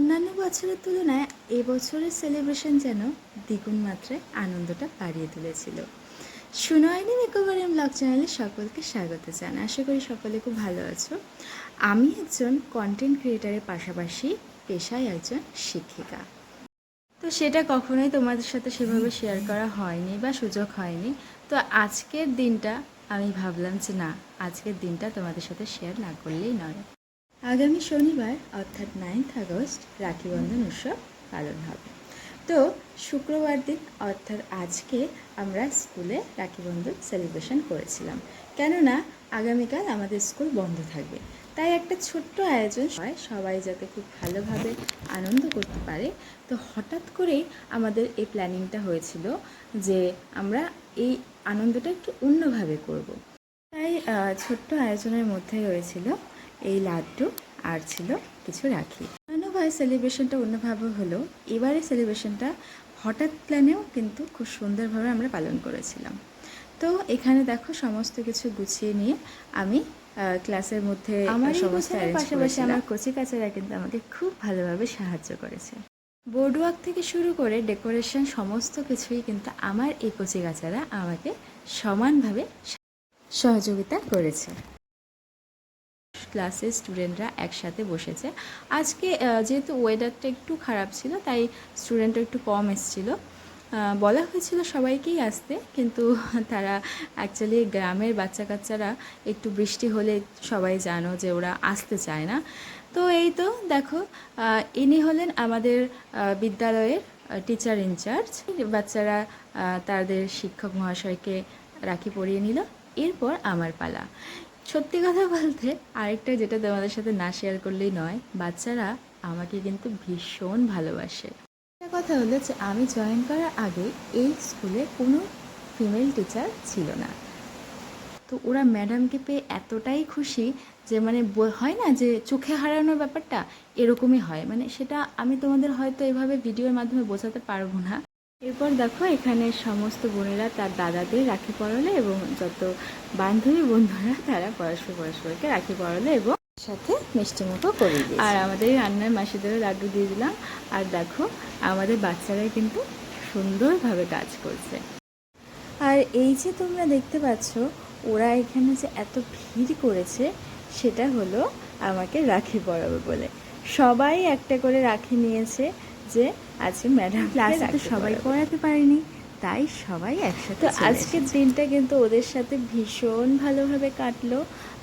অন্যান্য বছরের তুলনায় এবছরের সেলিব্রেশন যেন দ্বিগুণ মাত্রায় আনন্দটা বাড়িয়ে তুলেছিল। সুনয়নী মেকওভার ব্লগ চ্যানেলে সকলকে স্বাগত জানাই। আশা করি সকলে খুব ভালো আছো। আমি একজন কন্টেন্ট ক্রিয়েটারের পাশাপাশি পেশায় একজন শিক্ষিকা। তো সেটা কখনোই তোমাদের সাথে সেভাবে শেয়ার করা হয়নি বা সুযোগ হয়নি। তো আজকের দিনটা আমি ভাবলাম যে না, আজকের দিনটা তোমাদের সাথে শেয়ার না করলেই নয়। আগামী শনিবার অর্থাৎ 9th আগস্ট রাখি বন্ধন উৎসব পালন হবে। তো শুক্রবার দিন অর্থাৎ আজকে আমরা স্কুলে রাখি বন্ধন সেলিব্রেশন করেছিলাম, কেননা আগামীকাল আমাদের স্কুল বন্ধ থাকবে। তাই একটা ছোট্ট আয়োজন হয়, সবাই যাতে খুব ভালোভাবে আনন্দ করতে পারে। তো হঠাৎ করেই আমাদের এই প্ল্যানিংটা হয়েছিল যে আমরা এই আনন্দটা একটু অন্যভাবে করব। তাই ছোট্ট আয়োজনের মধ্যে রয়েছিল এই লাড্ডু আর ছিল কিছু রাখি। অন্যভাবে সেলিব্রেশনটা অন্যভাবে হলো, এবারে সেলিব্রেশনটা হঠাৎ প্ল্যানেও কিন্তু খুব সুন্দরভাবে আমরা পালন করেছিলাম। তো এখানে দেখো সমস্ত কিছু গুছিয়ে নিয়ে আমি ক্লাসের মধ্যে আমার সমস্ত পাশাপাশি আমার কচি কাচারা কিন্তু আমাকে খুব ভালোভাবে সাহায্য করেছে। বোর্ড ওয়ার্ক থেকে শুরু করে ডেকোরেশন সমস্ত কিছুই কিন্তু আমার এই কচি কাচারা আমাকে সমানভাবে সহযোগিতা করেছে। ক্লাসের স্টুডেন্টরা একসাথে বসেছে। আজকে যেহেতু ওয়েদারটা একটু খারাপ ছিল তাই স্টুডেন্টরা একটু কম এসেছিল। বলা হয়েছিল সবাইকেই আসতে, কিন্তু তারা অ্যাকচুয়ালি গ্রামের বাচ্চা কাচ্চারা একটু বৃষ্টি হলে সবাই জানো যে ওরা আসতে চায় না। তো এই তো দেখো, ইনি হলেন আমাদের বিদ্যালয়ের টিচার ইনচার্জ। বাচ্চারা তাদের শিক্ষক মহাশয়কে রাখি পরিয়ে নিল। এরপর আমার পালা। সত্যি কথা বলতে আরেকটা যেটা তোমাদের সাথে না শেয়ার করলেই নয়, বাচ্চারা আমাকে কিন্তু ভীষণ ভালোবাসে। একটা কথা হলো যে আমি জয়েন করার আগে এই স্কুলে কোনো ফিমেল টিচার ছিল না। তো ওরা ম্যাডামকে পেয়ে এতটাই খুশি যে মানে হয় না যে চোখে হারানোর ব্যাপারটা, এরকমই হয়। মানে সেটা আমি তোমাদের হয়তো এভাবে ভিডিওর মাধ্যমে বোঝাতে পারবো না। এরপর দেখো এখানে সমস্ত বোনেরা তার দাদাদের রাখি পরালো এবং যত বান্ধবী বন্ধুরা তারা পরস্পরকে রাখি পরালো এবং সাথে মিষ্টিমুখও করে দিই। আর আমাদের রান্নার মাসিদেরও লাড্ডু দিয়ে দিলাম। আর দেখো আমাদের বাচ্চারাই কিন্তু সুন্দরভাবে কাজ করছে। আর এই যে তোমরা দেখতে পাচ্ছ ওরা এখানে যে এত ভিড় করেছে, সেটা হলো আমাকে রাখি পরাবে বলে। সবাই একটা করে রাখি নিয়েছে যে আজকে ম্যাডাম ক্লাসে তো সবাই পড়াতে পারেনি, তাই সবাই একসাথে। আজকের দিনটা কিন্তু ওদের সাথে ভীষণ ভালোভাবে কাটলো।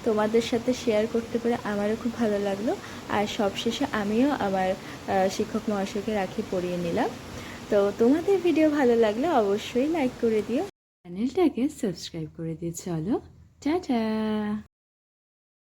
তোমাদের সাথে শেয়ার করতে পেরে আমারও খুব ভালো লাগলো। আর সবশেষে আমিও আমার শিক্ষক মহাশয়কে রাখি পরিয়ে নিলাম। তো তোমাদের ভিডিও ভালো লাগলে অবশ্যই লাইক করে দিও, চ্যানেলটাকে সাবস্ক্রাইব করে দিও। চলো টাটা।